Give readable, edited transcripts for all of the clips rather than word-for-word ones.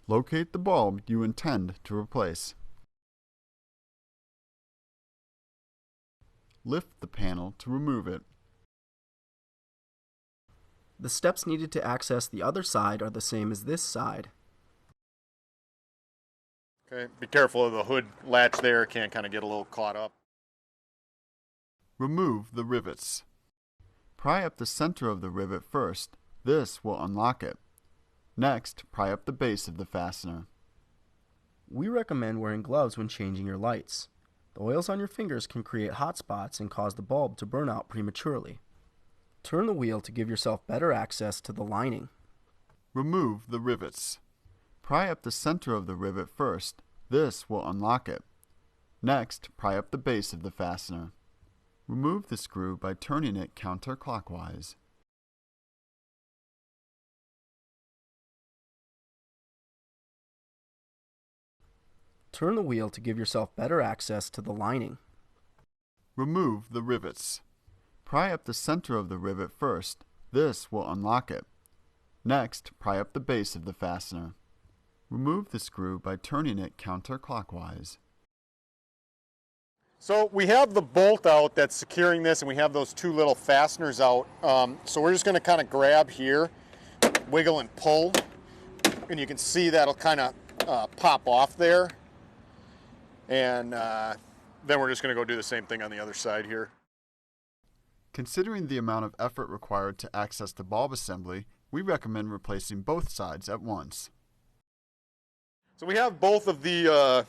Locate the bulb you intend to replace. Lift the panel to remove it. The steps needed to access the other side are the same as this side. Okay, be careful of the hood latch there, it can kind of get a little caught up. Remove the rivets. Pry up the center of the rivet first. This will unlock it. Next, pry up the base of the fastener. We recommend wearing gloves when changing your lights. The oils on your fingers can create hot spots and cause the bulb to burn out prematurely. Turn the wheel to give yourself better access to the lining. Remove the rivets. Pry up the center of the rivet first. This will unlock it. Next, pry up the base of the fastener. Remove the screw by turning it counterclockwise. Turn the wheel to give yourself better access to the lining. Remove the rivets. Pry up the center of the rivet first. This will unlock it. Next, pry up the base of the fastener. Remove the screw by turning it counterclockwise. So we have the bolt out that's securing this, and we have those two little fasteners out. So we're just going to kind of grab here, wiggle and pull, and you can see that'll kind of pop off there. And then we're just going to go do the same thing on the other side here. Considering the amount of effort required to access the bulb assembly, we recommend replacing both sides at once. So we have both of the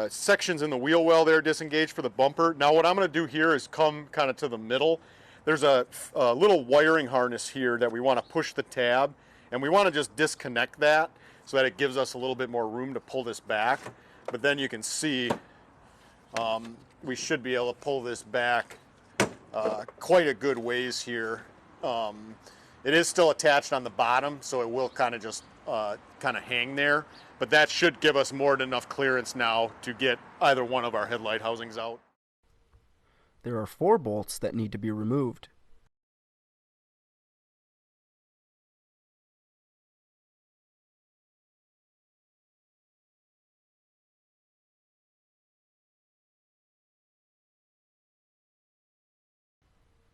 sections in the wheel well there disengaged for the bumper. Now what I'm going to do here is come kind of to the middle. There's a little wiring harness here that we want to push the tab, and we want to just disconnect that so that it gives us a little bit more room to pull this back. But then you can see we should be able to pull this back quite a good ways here. It is still attached on the bottom, so it will kind of just kind of hang there. But that should give us more than enough clearance now to get either one of our headlight housings out. There are 4 bolts that need to be removed.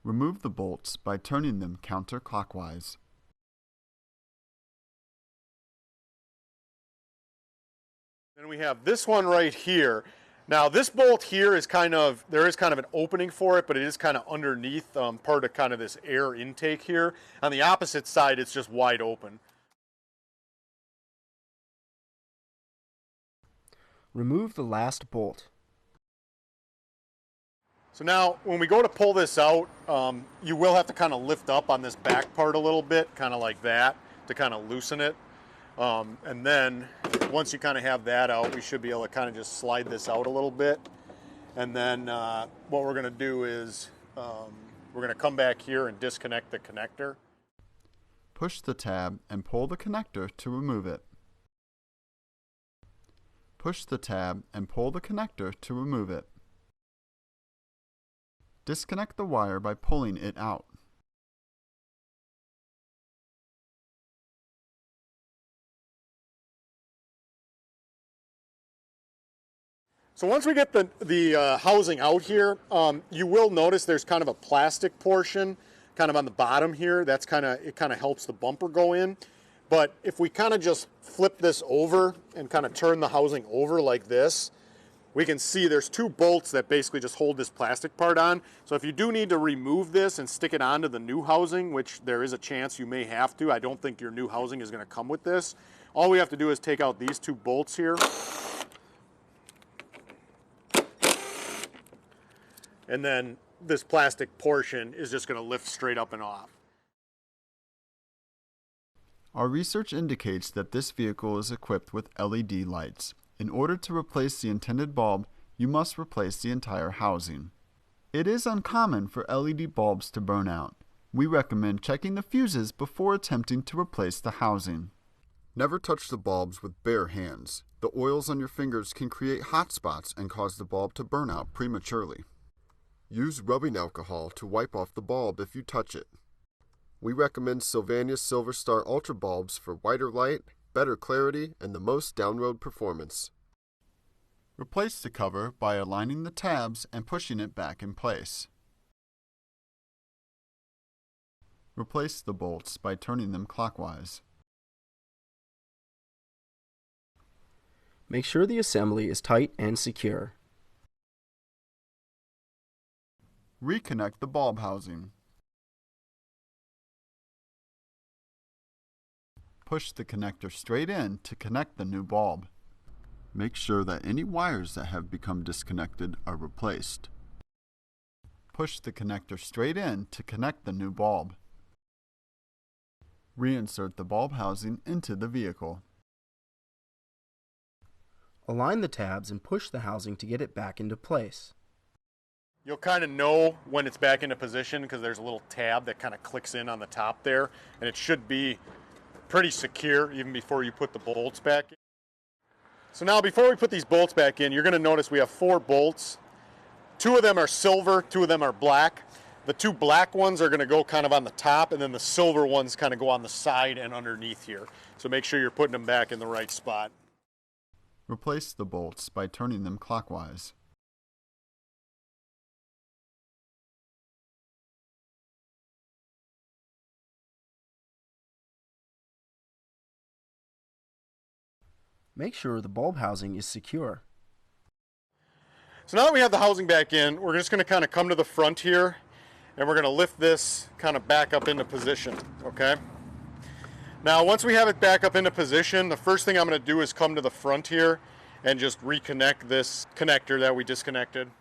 Remove the bolts by turning them counterclockwise. Then we have this one right here. Now this bolt here is there is kind of an opening for it, but it is kind of underneath part of kind of this air intake here. On the opposite side, it's just wide open. Remove the last bolt. So now when we go to pull this out, you will have to kind of lift up on this back part a little bit, kind of like that, to kind of loosen it. And then once you kind of have that out, we should be able to kind of just slide this out a little bit. And then what we're going to do is we're going to come back here and disconnect the connector. Push the tab and pull the connector to remove it. Push the tab and pull the connector to remove it. Disconnect the wire by pulling it out. So once we get the housing out here, you will notice there's kind of a plastic portion kind of on the bottom here. It kind of helps the bumper go in. But if we kind of just flip this over and kind of turn the housing over like this, we can see there's 2 bolts that basically just hold this plastic part on. So if you do need to remove this and stick it onto the new housing, which there is a chance you may have to, I don't think your new housing is going to come with this. All we have to do is take out these 2 bolts here. And then this plastic portion is just going to lift straight up and off. Our research indicates that this vehicle is equipped with LED lights. In order to replace the intended bulb, you must replace the entire housing. It is uncommon for LED bulbs to burn out. We recommend checking the fuses before attempting to replace the housing. Never touch the bulbs with bare hands. The oils on your fingers can create hot spots and cause the bulb to burn out prematurely. Use rubbing alcohol to wipe off the bulb if you touch it. We recommend Sylvania's Silver Star Ultra bulbs for whiter light better clarity, and the most down-road performance. Replace the cover by aligning the tabs and pushing it back in place. Replace the bolts by turning them clockwise. Make sure the assembly is tight and secure. Reconnect the bulb housing. Push the connector straight in to connect the new bulb. Make sure that any wires that have become disconnected are replaced. Push the connector straight in to connect the new bulb. Reinsert the bulb housing into the vehicle. Align the tabs and push the housing to get it back into place. You'll kind of know when it's back into position because there's a little tab that kind of clicks in on the top there, and it should be pretty secure even before you put the bolts back in. So now before we put these bolts back in, you're going to notice we have 4 bolts. 2 of them are silver, 2 of them are black. The 2 black ones are going to go kind of on the top, and then the silver ones kind of go on the side and underneath here. So make sure you're putting them back in the right spot. Replace the bolts by turning them clockwise. Make sure the bulb housing is secure. So now that we have the housing back in, we're just going to kind of come to the front here, and we're going to lift this kind of back up into position, okay? Now once we have it back up into position, the first thing I'm going to do is come to the front here and just reconnect this connector that we disconnected.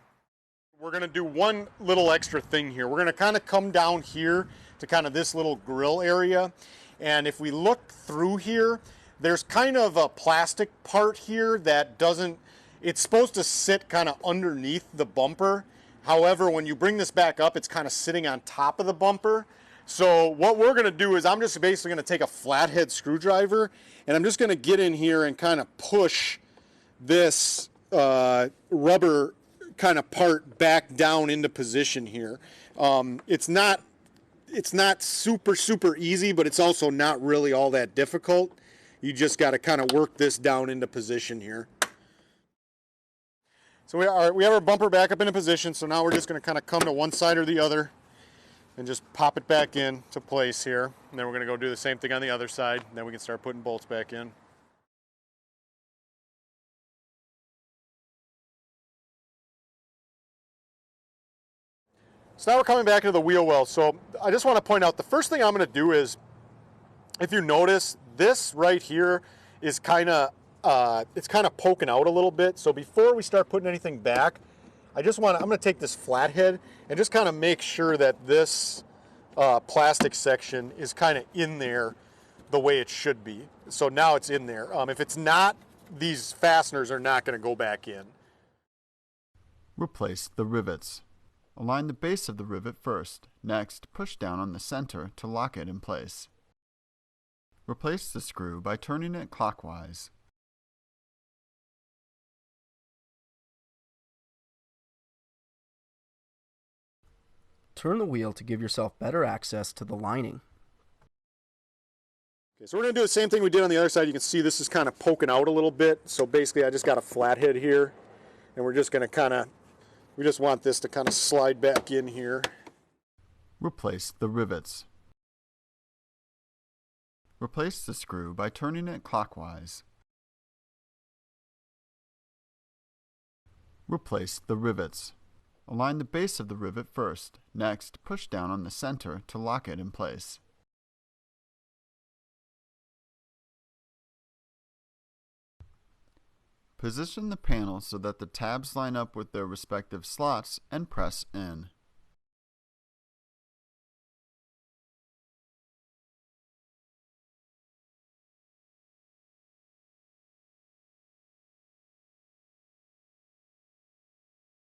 We're going to do one little extra thing here. We're going to kind of come down here to kind of this little grill area, and if we look through here, there's kind of a plastic part here that doesn't, it's supposed to sit kind of underneath the bumper. However, when you bring this back up, it's kind of sitting on top of the bumper. So what we're going to do is I'm just basically going to take a flathead screwdriver, and I'm just going to get in here and kind of push this rubber kind of part back down into position here. It's not super easy, but it's also not really all that difficult. You just got to kind of work this down into position here. So we have our bumper back up into position, so now we're just going to kind of come to one side or the other and just pop it back in to place here. And then we're going to go do the same thing on the other side, and then we can start putting bolts back in. So now we're coming back into the wheel well. So I just want to point out, the first thing I'm going to do is, if you notice, this right here is kind of it's kind of poking out a little bit. So before we start putting anything back, I'm going to take this flathead and just kind of make sure that this plastic section is kind of in there the way it should be. So now it's in there. If it's not, these fasteners are not going to go back in. Replace the rivets. Align the base of the rivet first. Next, push down on the center to lock it in place. Replace the screw by turning it clockwise. Turn the wheel to give yourself better access to the lining. Okay, so we're going to do the same thing we did on the other side. You can see this is kind of poking out a little bit. So basically I just got a flathead here, and we're just going to we just want this to kind of slide back in here. Replace the rivets. Replace the screw by turning it clockwise. Replace the rivets. Align the base of the rivet first. Next, push down on the center to lock it in place. Position the panel so that the tabs line up with their respective slots and press in.